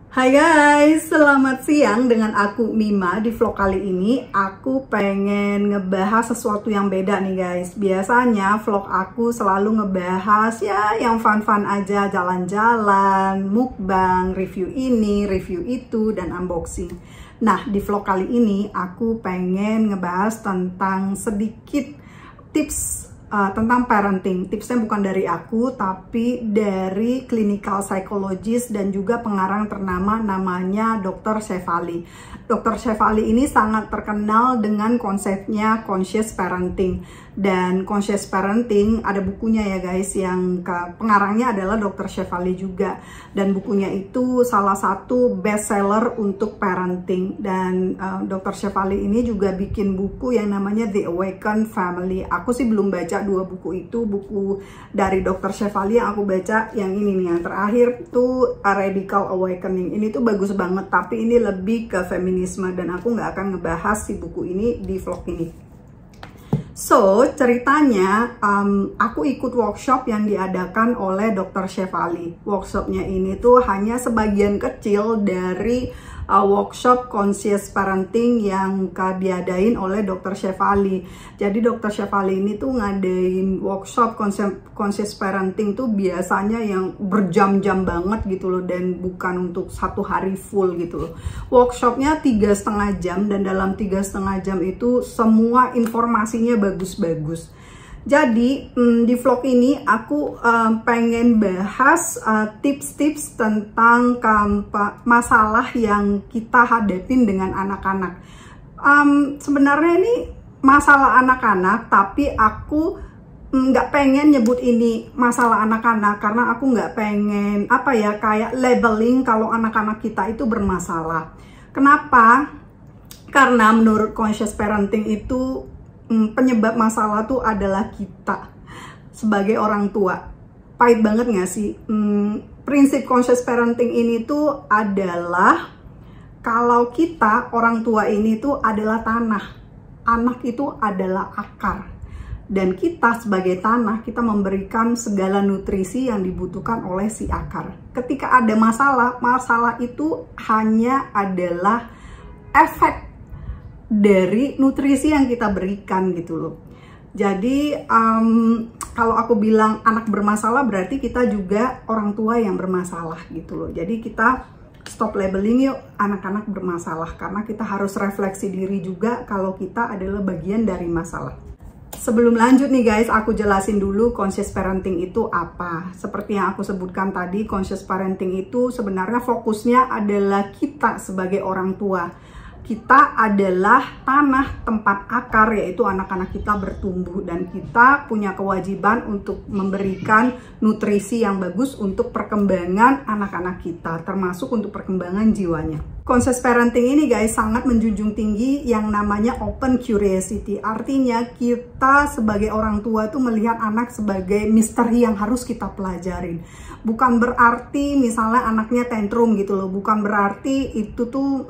Hai guys, selamat siang dengan aku Mima. Di vlog kali ini aku pengen ngebahas sesuatu yang beda nih guys. Biasanya vlog aku selalu ngebahas ya yang fun-fun aja, jalan-jalan, mukbang, review ini, review itu, dan unboxing. Nah, di vlog kali ini aku pengen ngebahas tentang sedikit tips tentang parenting. Tipsnya bukan dari aku, tapi dari clinical psychologist dan juga pengarang ternama namanya Dr. Shefali. Dr. Shefali ini sangat terkenal dengan konsepnya conscious parenting. Dan conscious parenting ada bukunya ya guys, yang pengarangnya adalah Dr. Shefali juga. Dan bukunya itu salah satu bestseller untuk parenting. Dan Dr. Shefali ini juga bikin buku yang namanya The Awakened Family. Aku sih belum baca dua buku itu. Buku dari Dr. Shefali yang aku baca yang ini nih, yang terakhir tuh A Radical Awakening. Ini tuh bagus banget, tapi ini lebih ke feminisme dan aku nggak akan ngebahas si buku ini di vlog ini. So, ceritanya aku ikut workshop yang diadakan oleh Dr. Shefali. Workshopnya ini tuh hanya sebagian kecil dari workshop conscious parenting yang diadain oleh Dr. Shefali. Jadi Dr. Shefali ini tuh ngadain workshop conscious parenting tuh biasanya yang berjam-jam banget gitu loh, dan bukan untuk satu hari full gitu loh. Workshopnya 3,5 jam, dan dalam 3,5 jam itu semua informasinya bagus-bagus. Jadi di vlog ini aku pengen bahas tips-tips tentang masalah yang kita hadapin dengan anak-anak. Sebenarnya ini masalah anak-anak, tapi aku nggak pengen nyebut ini masalah anak-anak karena aku nggak pengen kayak labeling kalau anak-anak kita itu bermasalah. Kenapa? Karena menurut conscious parenting itu penyebab masalah tuh adalah kita sebagai orang tua. Pahit banget gak sih? Prinsip conscious parenting ini tuh adalah kalau kita orang tua ini tuh adalah tanah, anak itu adalah akar, dan kita sebagai tanah kita memberikan segala nutrisi yang dibutuhkan oleh si akar. Ketika ada masalah, masalah itu hanya adalah efek dari nutrisi yang kita berikan gitu loh. Jadi kalau aku bilang anak bermasalah, berarti kita juga orang tua yang bermasalah gitu loh. Jadi kita stop labeling yuk anak-anak bermasalah, karena kita harus refleksi diri juga kalau kita adalah bagian dari masalah. Sebelum lanjut nih guys, aku jelasin dulu conscious parenting itu apa. Seperti yang aku sebutkan tadi, conscious parenting itu sebenarnya fokusnya adalah kita sebagai orang tua. Kita adalah tanah tempat akar, yaitu anak-anak kita bertumbuh, dan kita punya kewajiban untuk memberikan nutrisi yang bagus untuk perkembangan anak-anak kita, termasuk untuk perkembangan jiwanya. Conscious parenting ini guys sangat menjunjung tinggi yang namanya open curiosity. Artinya kita sebagai orang tua itu melihat anak sebagai misteri yang harus kita pelajarin. Bukan berarti misalnya anaknya tantrum gitu loh, bukan berarti itu tuh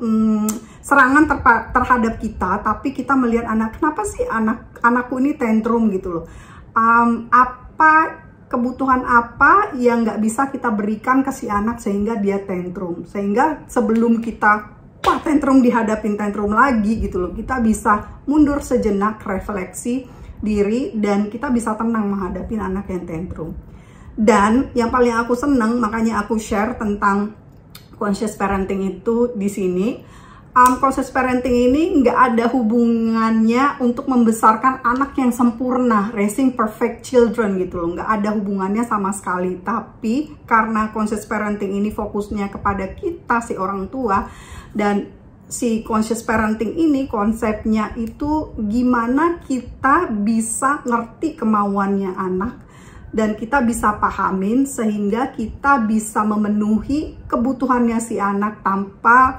serangan terhadap kita, tapi kita melihat anak, kenapa sih anakku ini tantrum gitu loh. Kebutuhan apa yang nggak bisa kita berikan ke si anak sehingga dia tantrum, sehingga sebelum kita tantrum dihadapin tantrum lagi gitu loh, kita bisa mundur sejenak, refleksi diri, dan kita bisa tenang menghadapi anak yang tantrum. Dan yang paling aku seneng, makanya aku share tentang conscious parenting itu di sini. Conscious parenting ini nggak ada hubungannya untuk membesarkan anak yang sempurna, raising perfect children gitu loh, nggak ada hubungannya sama sekali. Tapi karena conscious parenting ini fokusnya kepada kita si orang tua, dan si conscious parenting ini konsepnya itu gimana kita bisa ngerti kemauannya anak, dan kita bisa pahamin sehingga kita bisa memenuhi kebutuhannya si anak tanpa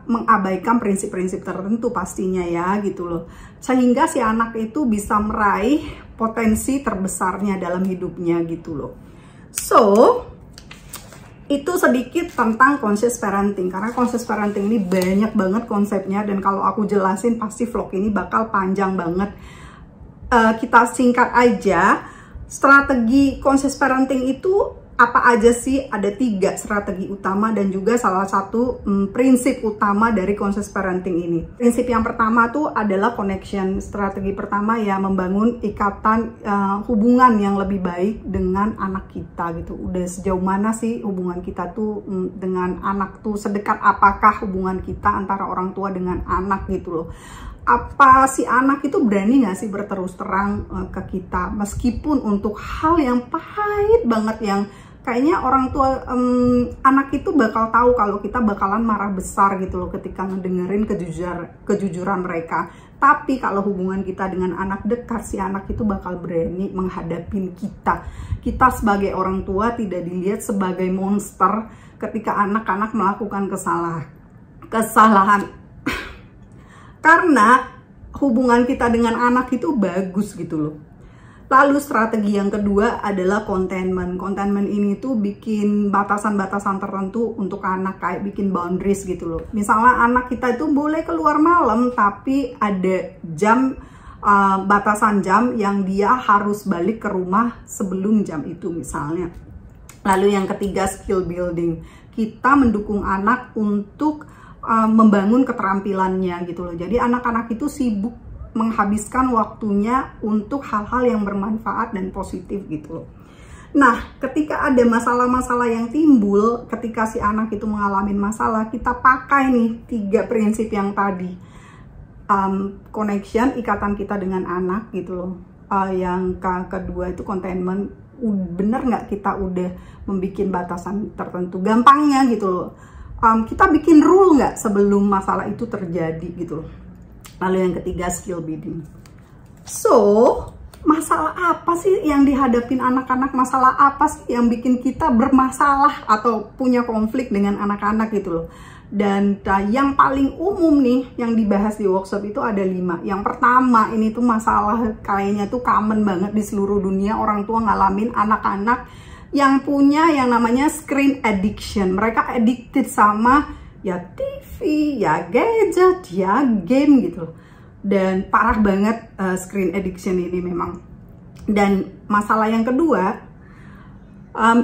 mengabaikan prinsip-prinsip tertentu pastinya ya gitu loh, sehingga si anak itu bisa meraih potensi terbesarnya dalam hidupnya gitu loh. So itu sedikit tentang conscious parenting, karena conscious parenting ini banyak banget konsepnya, dan kalau aku jelasin pasti vlog ini bakal panjang banget. Kita singkat aja, strategi conscious parenting itu apa aja sih? Ada 3 strategi utama dan juga salah satu prinsip utama dari conscious parenting ini. Prinsip yang pertama tuh adalah connection. Strategi pertama ya membangun ikatan hubungan yang lebih baik dengan anak kita gitu. Udah sejauh mana sih hubungan kita tuh dengan anak tuh, sedekat apakah hubungan kita antara orang tua dengan anak gitu loh. Apa si anak itu berani gak sih berterus terang ke kita, meskipun untuk hal yang pahit banget yang kayaknya orang tua anak itu bakal tahu kalau kita bakalan marah besar gitu loh ketika ngedengerin kejujuran mereka. Tapi kalau hubungan kita dengan anak dekat, si anak itu bakal berani menghadapin kita. Kita sebagai orang tua tidak dilihat sebagai monster ketika anak-anak melakukan kesalahan. Karena hubungan kita dengan anak itu bagus gitu loh. Lalu strategi yang kedua adalah containment. Containment ini tuh bikin batasan-batasan tertentu untuk anak, kayak bikin boundaries gitu loh. Misalnya anak kita itu boleh keluar malam, tapi ada jam, batasan jam yang dia harus balik ke rumah sebelum jam itu misalnya. Lalu yang ketiga skill building. Kita mendukung anak untuk membangun keterampilannya gitu loh. Jadi anak-anak itu sibuk menghabiskan waktunya untuk hal-hal yang bermanfaat dan positif gitu loh. Nah, ketika ada masalah-masalah yang timbul, ketika si anak itu mengalami masalah, kita pakai nih 3 prinsip yang tadi. Connection, ikatan kita dengan anak gitu loh. Yang kedua itu containment. Bener nggak kita udah membuat batasan tertentu? Gampangnya gitu loh. Kita bikin rule nggak sebelum masalah itu terjadi gitu loh. Lalu yang ketiga skill building. So, masalah apa sih yang dihadapin anak-anak? Masalah apa sih yang bikin kita bermasalah atau punya konflik dengan anak-anak gitu loh. Dan yang paling umum nih yang dibahas di workshop itu ada 5. Yang pertama, ini tuh masalah kayaknya tuh common banget di seluruh dunia. Orang tua ngalamin anak-anak yang punya yang namanya screen addiction. Mereka addicted sama ya TV, ya gadget, ya game gitu. Dan parah banget screen addiction ini memang. Dan masalah yang kedua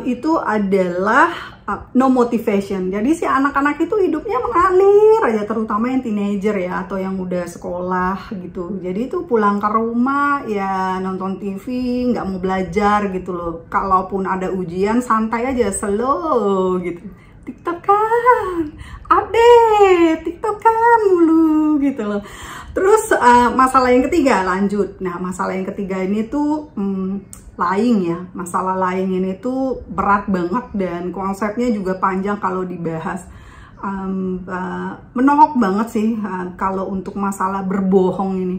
itu adalah no motivation. Jadi si anak-anak itu hidupnya mengalir aja, terutama yang teenager ya, atau yang udah sekolah gitu. Jadi itu pulang ke rumah ya nonton TV, nggak mau belajar gitu loh. Kalaupun ada ujian santai aja, slow gitu. TikTokan, update, TikTokan mulu gitu loh. Terus masalah yang ketiga lanjut. Nah, masalah yang ketiga ini tuh lying ya. Masalah lying ini tuh berat banget dan konsepnya juga panjang kalau dibahas. Menohok banget sih kalau untuk masalah berbohong ini.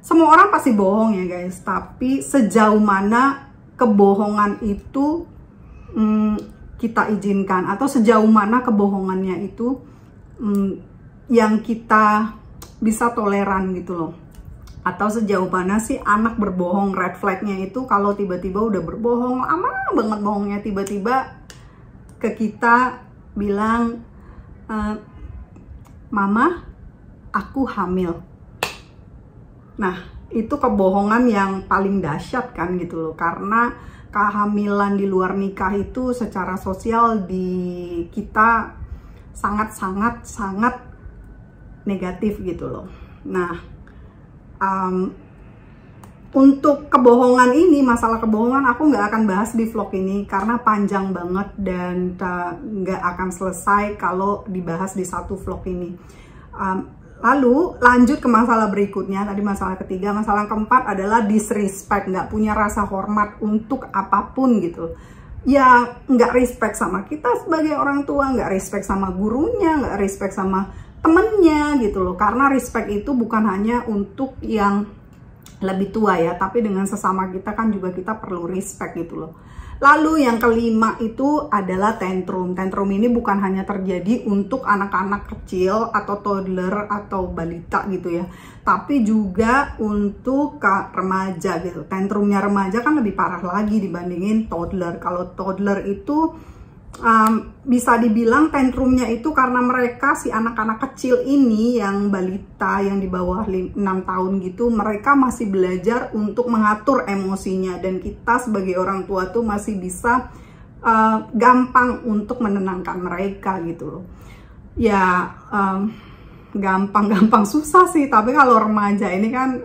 Semua orang pasti bohong ya guys, tapi sejauh mana kebohongan itu kita izinkan, atau sejauh mana kebohongannya itu yang kita bisa toleran gitu loh. Atau sejauh mana sih anak berbohong, red flagnya itu kalau tiba-tiba udah berbohong, lama banget bohongnya, tiba-tiba ke kita bilang, Mama, aku hamil. Nah, itu kebohongan yang paling dahsyat kan gitu loh, karena kehamilan di luar nikah itu secara sosial di kita sangat negatif gitu loh. Nah, untuk kebohongan ini, masalah kebohongan aku nggak akan bahas di vlog ini karena panjang banget dan nggak akan selesai kalau dibahas di satu vlog ini. Lalu lanjut ke masalah berikutnya, tadi masalah ketiga. Masalah keempat adalah disrespect, nggak punya rasa hormat untuk apapun gitu. Ya nggak respect sama kita sebagai orang tua, nggak respect sama gurunya, nggak respect sama temennya gitu loh. Karena respect itu bukan hanya untuk yang lebih tua ya, tapi dengan sesama kita kan juga kita perlu respect gitu loh. Lalu yang kelima itu adalah tantrum. Tantrum ini bukan hanya terjadi untuk anak-anak kecil atau toddler atau balita gitu ya, tapi juga untuk remaja gitu. Tantrumnya remaja kan lebih parah lagi dibandingin toddler. Kalau toddler itu bisa dibilang tantrumnya itu karena mereka, si anak-anak kecil ini yang balita yang di bawah 6 tahun gitu, mereka masih belajar untuk mengatur emosinya, dan kita sebagai orang tua tuh masih bisa gampang untuk menenangkan mereka gitu loh. Ya gampang-gampang susah sih, tapi kalau remaja ini kan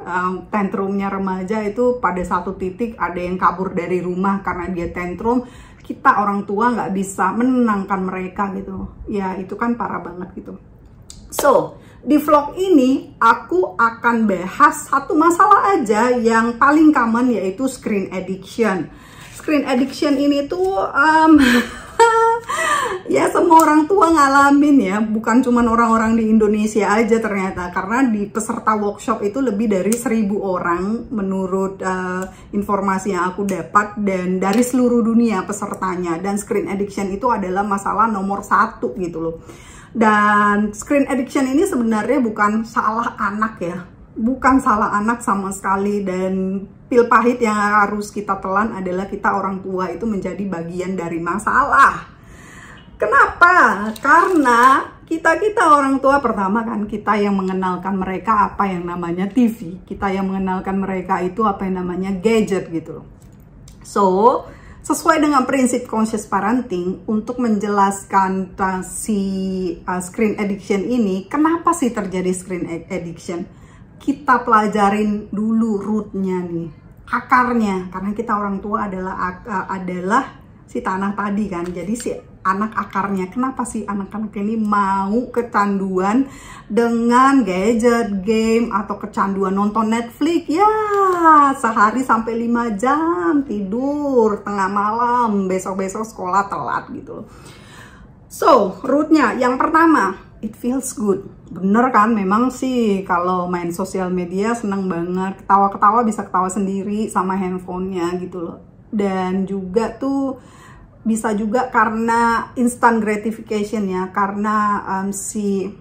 tantrumnya remaja itu pada satu titik ada yang kabur dari rumah karena dia tantrum, kita orang tua nggak bisa menenangkan mereka gitu. Ya itu kan parah banget gitu. So di vlog ini aku akan bahas satu masalah aja yang paling common, yaitu screen addiction. Screen addiction ini tuh ya semua orang tua ngalamin ya, bukan cuma orang-orang di Indonesia aja ternyata, karena di peserta workshop itu lebih dari 1000 orang menurut informasi yang aku dapat, dan dari seluruh dunia pesertanya, dan screen addiction itu adalah masalah nomor 1 gitu loh. Dan screen addiction ini sebenarnya bukan salah anak ya, bukan salah anak sama sekali, dan pil pahit yang harus kita telan adalah kita orang tua itu menjadi bagian dari masalah. Kenapa? Karena kita orang tua pertama kan, kita yang mengenalkan mereka apa yang namanya TV, kita yang mengenalkan mereka itu apa yang namanya gadget gitu loh. So sesuai dengan prinsip conscious parenting, untuk menjelaskan si screen addiction ini, kenapa sih terjadi screen addiction, kita pelajarin dulu rootnya nih, akarnya, karena kita orang tua adalah si tanah tadi kan. Jadi si anak akarnya, kenapa sih anak-anak ini mau kecanduan dengan gadget, game, atau kecanduan nonton Netflix ya, sehari sampai 5 jam tidur tengah malam, besok-besok sekolah telat gitu. So rootnya yang pertama, it feels good. Bener kan, memang sih kalau main sosial media seneng banget, ketawa-ketawa bisa ketawa sendiri sama handphonenya gitu loh. Dan juga tuh bisa juga karena instant gratification ya, karena si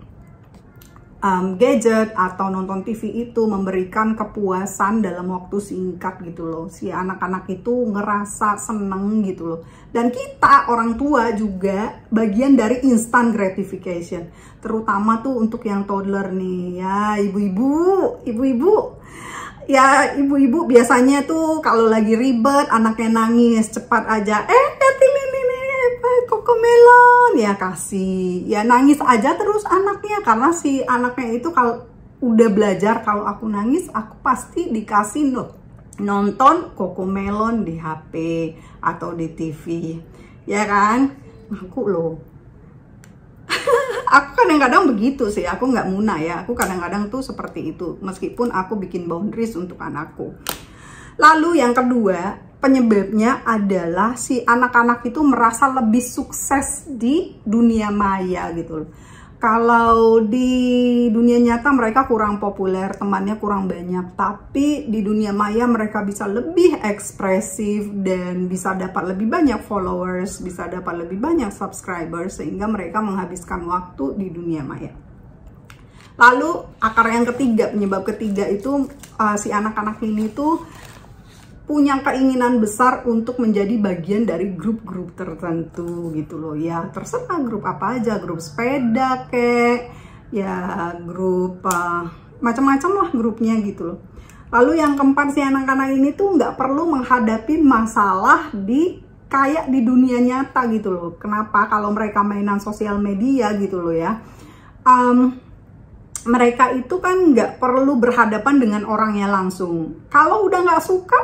gadget atau nonton TV itu memberikan kepuasan dalam waktu singkat gitu loh. Si anak-anak itu ngerasa seneng gitu loh. Dan kita orang tua juga bagian dari instant gratification, terutama tuh untuk yang toddler nih ya, ibu-ibu ya, ibu-ibu biasanya tuh kalau lagi ribet, anaknya nangis, cepat aja Cocomelon ya kasih, ya nangis aja terus anaknya, karena si anaknya itu kalau udah belajar kalau aku nangis aku pasti dikasih nonton Cocomelon di HP atau di TV ya kan. Aku loh aku kadang-kadang begitu sih, aku nggak muna ya, aku kadang-kadang tuh seperti itu meskipun aku bikin boundaries untuk anakku. Lalu yang kedua, penyebabnya adalah si anak-anak itu merasa lebih sukses di dunia maya gitu loh. Kalau di dunia nyata mereka kurang populer, temannya kurang banyak, tapi di dunia maya mereka bisa lebih ekspresif dan bisa dapat lebih banyak followers, bisa dapat lebih banyak subscribers, sehingga mereka menghabiskan waktu di dunia maya. Lalu akar yang ketiga, penyebab ketiga itu si anak-anak ini tuh punya keinginan besar untuk menjadi bagian dari grup-grup tertentu gitu loh ya, terserah grup apa aja, grup sepeda kek ya, grup macam-macam lah grupnya gitu loh. Lalu yang keempat, si anak-anak ini tuh nggak perlu menghadapi masalah kayak di dunia nyata gitu loh. Kenapa? Kalau mereka mainan sosial media gitu loh ya, mereka itu kan nggak perlu berhadapan dengan orangnya langsung. Kalau udah nggak suka,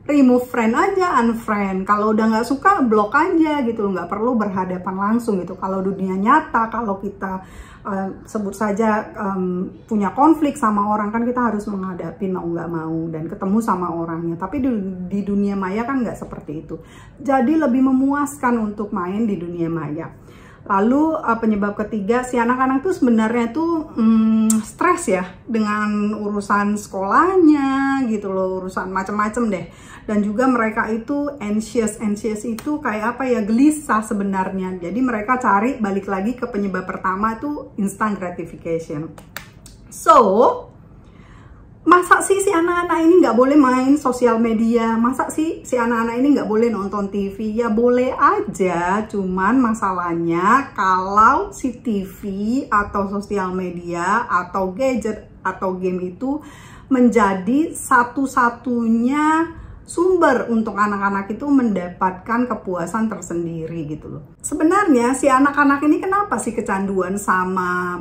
remove friend aja, unfriend. Kalau udah nggak suka, blok aja gitu loh, nggak perlu berhadapan langsung gitu. Kalau dunia nyata, kalau kita sebut saja punya konflik sama orang, kan kita harus menghadapi mau nggak mau dan ketemu sama orangnya. Tapi di dunia maya kan nggak seperti itu. Jadi lebih memuaskan untuk main di dunia maya. Lalu penyebab ketiga, si anak-anak tuh sebenarnya tuh stres ya dengan urusan sekolahnya gitu loh, urusan macem-macem deh. Dan juga mereka itu anxious itu kayak apa ya, gelisah sebenarnya. Jadi mereka cari balik lagi ke penyebab pertama tuh instant gratification. So masa sih si anak-anak ini nggak boleh main sosial media? Masa sih si anak-anak ini nggak boleh nonton TV? Ya boleh aja, cuman masalahnya kalau si TV atau sosial media atau gadget atau game itu menjadi satu-satunya sumber untuk anak-anak itu mendapatkan kepuasan tersendiri gitu loh. Sebenarnya si anak-anak ini kenapa sih kecanduan sama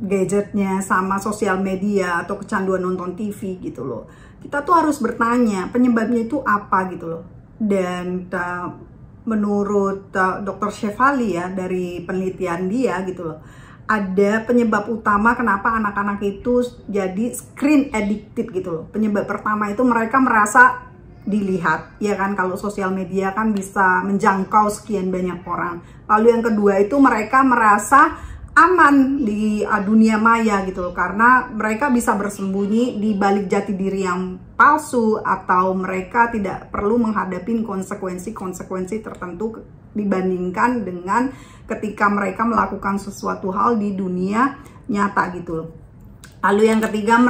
gadgetnya, sama sosial media, atau kecanduan nonton TV gitu loh. Kita tuh harus bertanya penyebabnya itu apa gitu loh. Dan menurut Dr. Shefali ya, dari penelitian dia gitu loh, ada penyebab utama kenapa anak-anak itu jadi screen addicted gitu loh. Penyebab pertama itu mereka merasa dilihat, ya kan, kalau sosial media kan bisa menjangkau sekian banyak orang. Lalu yang kedua itu mereka merasa aman di dunia maya gitu loh, karena mereka bisa bersembunyi di balik jati diri yang palsu, atau mereka tidak perlu menghadapi konsekuensi tertentu dibandingkan dengan ketika mereka melakukan sesuatu hal di dunia nyata gitu loh. Lalu yang ketiga,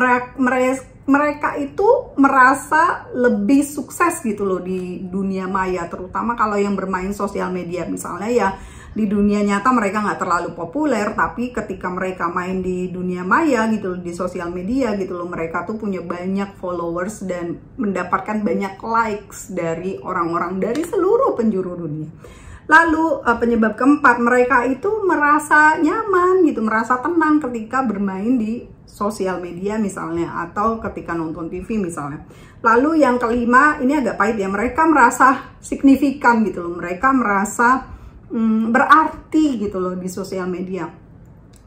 mereka itu merasa lebih sukses gitu loh di dunia maya, terutama kalau yang bermain sosial media. Misalnya ya di dunia nyata mereka nggak terlalu populer, tapi ketika mereka main di dunia maya gitu loh, di sosial media gitu loh, mereka tuh punya banyak followers dan mendapatkan banyak likes dari orang-orang dari seluruh penjuru dunia. Lalu penyebab keempat, mereka itu merasa nyaman gitu, merasa tenang ketika bermain di sosial media misalnya, atau ketika nonton TV misalnya. Lalu yang kelima, ini agak pahit ya, mereka merasa signifikan gitu loh, mereka merasa berarti gitu loh di sosial media.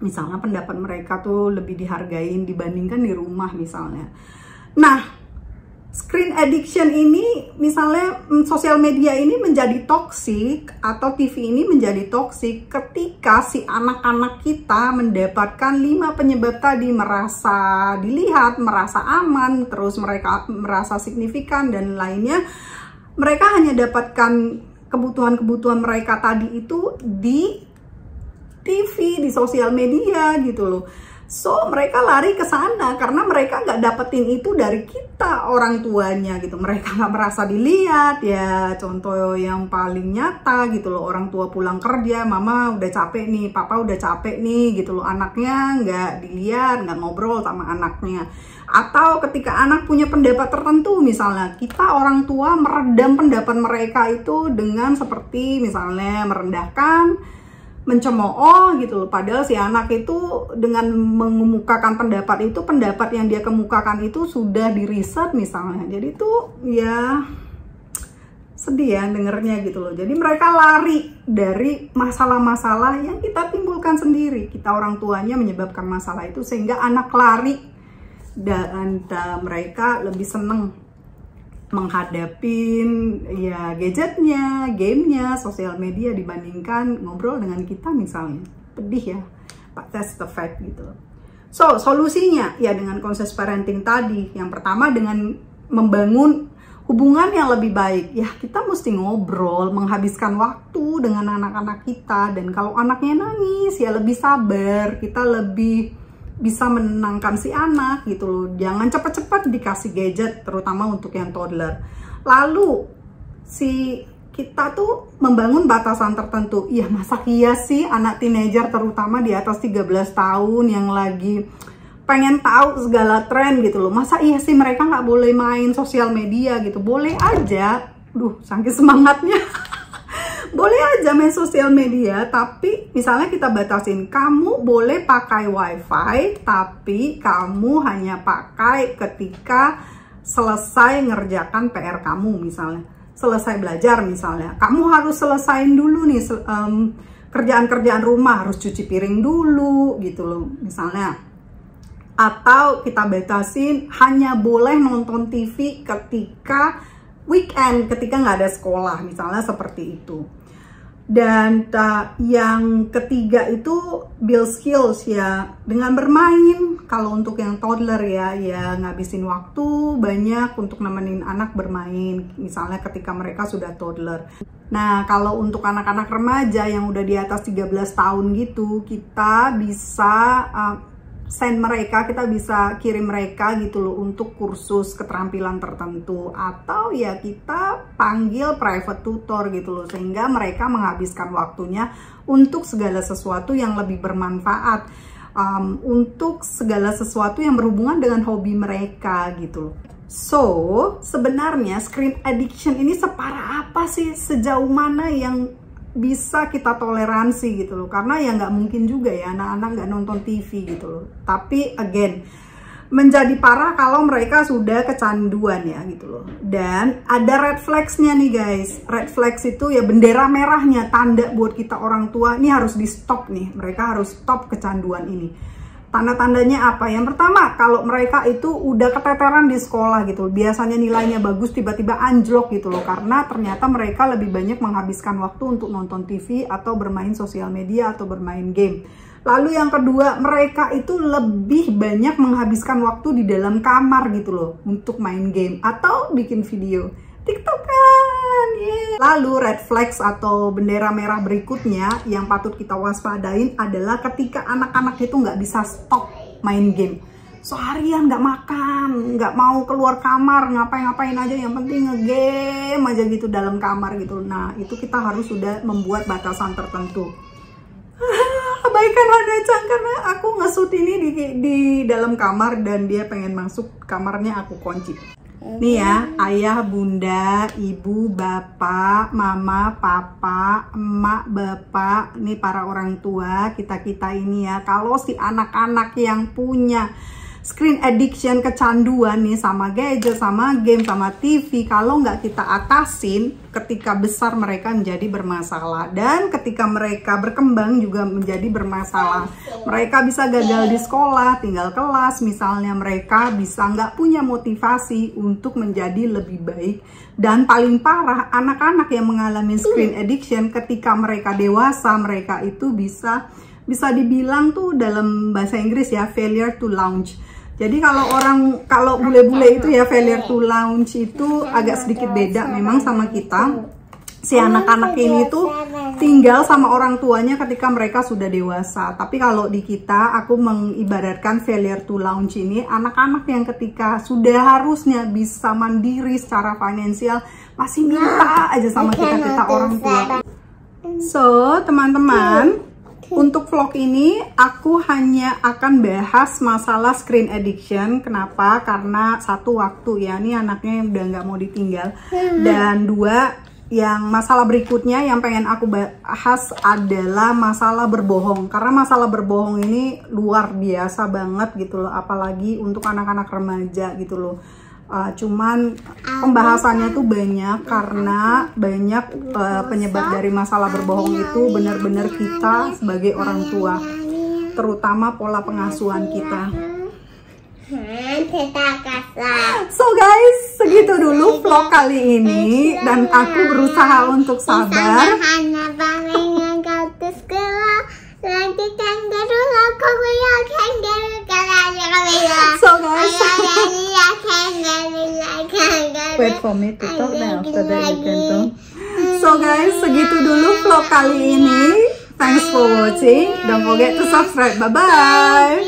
Misalnya pendapat mereka tuh lebih dihargain dibandingkan di rumah misalnya. Nah, screen addiction ini, misalnya sosial media ini menjadi toksik, atau TV ini menjadi toksik ketika si anak-anak kita mendapatkan 5 penyebab tadi, merasa dilihat, merasa aman, terus mereka merasa signifikan dan lainnya. Mereka hanya dapatkan kebutuhan-kebutuhan mereka tadi itu di TV, di sosial media gitu loh. So mereka lari ke sana karena mereka nggak dapetin itu dari kita orang tuanya gitu. Mereka nggak merasa dilihat ya. Contoh yang paling nyata gitu loh, orang tua pulang kerja, mama udah capek nih, papa udah capek nih gitu loh, anaknya nggak dilihat, nggak ngobrol sama anaknya. Atau ketika anak punya pendapat tertentu, misalnya kita orang tua meredam pendapat mereka itu dengan seperti misalnya merendahkan, mencemooh gitu loh. Padahal si anak itu dengan mengemukakan pendapat itu, pendapat yang dia kemukakan itu sudah diriset misalnya. Jadi itu ya sedih ya dengernya gitu loh. Jadi mereka lari dari masalah-masalah yang kita timbulkan sendiri. Kita orang tuanya menyebabkan masalah itu sehingga anak lari, dan mereka lebih seneng menghadapin ya gadgetnya, gamenya, sosial media dibandingkan ngobrol dengan kita misalnya. Pedih ya, but that's the fact gitu. So solusinya ya dengan konsep parenting tadi. Yang pertama dengan membangun hubungan yang lebih baik. Ya kita mesti ngobrol, menghabiskan waktu dengan anak-anak kita. Dan kalau anaknya nangis ya lebih sabar, kita lebih bisa menenangkan si anak gitu loh. Jangan cepat-cepat dikasih gadget, terutama untuk yang toddler. Lalu kita tuh membangun batasan tertentu. Iya, masa iya sih anak teenager terutama di atas 13 tahun yang lagi pengen tahu segala tren gitu loh. Masa iya sih mereka nggak boleh main sosial media gitu? Boleh aja. Duh, saking semangatnya. Boleh aja main sosial media, tapi misalnya kita batasin, kamu boleh pakai wifi, tapi kamu hanya pakai ketika selesai ngerjakan PR kamu misalnya. Selesai belajar misalnya. Kamu harus selesain dulu nih kerjaan-kerjaan rumah, harus cuci piring dulu gitu loh misalnya. Atau kita batasin hanya boleh nonton TV ketika weekend, ketika nggak ada sekolah misalnya, seperti itu. Dan yang ketiga itu build skills ya, dengan bermain. Kalau untuk yang toddler ya ngabisin waktu banyak untuk nemenin anak bermain, misalnya ketika mereka sudah toddler. Nah kalau untuk anak-anak remaja yang udah di atas 13 tahun gitu, kita bisa kita bisa kirim mereka gitu loh untuk kursus keterampilan tertentu, atau ya kita panggil private tutor gitu loh, sehingga mereka menghabiskan waktunya untuk segala sesuatu yang lebih bermanfaat, untuk segala sesuatu yang berhubungan dengan hobi mereka gitu loh. So, sebenarnya screen addiction ini separah apa sih? Sejauh mana yang bisa kita toleransi gitu loh? Karena ya nggak mungkin juga ya anak-anak nggak nonton TV gitu loh. Tapi again, menjadi parah kalau mereka sudah kecanduan ya gitu loh. Dan ada red flags-nya nih guys. Red flags itu ya bendera merahnya, tanda buat kita orang tua, ini harus di stop nih. Mereka harus stop kecanduan ini. Tanda-tandanya apa? Yang pertama, kalau mereka itu udah keteteran di sekolah gitu. Biasanya nilainya bagus, tiba-tiba anjlok gitu loh. Karena ternyata mereka lebih banyak menghabiskan waktu untuk nonton TV atau bermain sosial media atau bermain game. Lalu yang kedua, mereka itu lebih banyak menghabiskan waktu di dalam kamar gitu loh. Untuk main game atau bikin video TikTokan. Yeah. Lalu red flags atau bendera merah berikutnya yang patut kita waspadain adalah ketika anak-anak itu nggak bisa stop main game. Seharian nggak makan, nggak mau keluar kamar, ngapain-ngapain aja, yang penting nge-game aja gitu dalam kamar gitu. Nah, itu kita harus sudah membuat batasan tertentu. Abaikan Hana-chan karena aku nge-shoot ini di dalam kamar dan dia pengen masuk kamarnya, aku kunci. Nih ya, ayah, bunda, ibu, bapak, mama, papa, emak, bapak, nih para orang tua, kita-kita ini ya. Kalau si anak-anak yang punya screen addiction, kecanduan nih sama gadget, sama game, sama TV, kalau nggak kita atasin, ketika besar mereka menjadi bermasalah. Dan ketika mereka berkembang juga menjadi bermasalah. Mereka bisa gagal di sekolah, tinggal kelas, misalnya mereka bisa nggak punya motivasi untuk menjadi lebih baik. Dan paling parah, anak-anak yang mengalami screen addiction ketika mereka dewasa, mereka itu bisa dibilang tuh dalam bahasa Inggris ya, failure to launch. Jadi kalau bule-bule itu ya failure to launch itu agak sedikit beda memang sama kita. Si anak-anak ini tuh tinggal sama orang tuanya ketika mereka sudah dewasa. Tapi kalau di kita, aku mengibaratkan failure to launch ini anak-anak yang ketika sudah harusnya bisa mandiri secara finansial masih minta aja sama kita orang tua. So, teman-teman, untuk vlog ini aku hanya akan bahas masalah screen addiction. Kenapa? Karena satu, waktu ya, ini anaknya udah nggak mau ditinggal. Dan dua, yang masalah berikutnya yang pengen aku bahas adalah masalah berbohong. Karena masalah berbohong ini luar biasa banget gitu loh, apalagi untuk anak-anak remaja gitu loh. Cuman pembahasannya tuh banyak karena banyak penyebab dari masalah berbohong itu benar-benar kita sebagai orang tua, terutama pola pengasuhan kita. So guys, segitu dulu vlog kali ini dan aku berusaha untuk sabar. So guys, wait for me to talk now, after that you can talk. So guys, segitu dulu vlog kali ini. Thanks for watching. Don't forget to subscribe. Bye bye.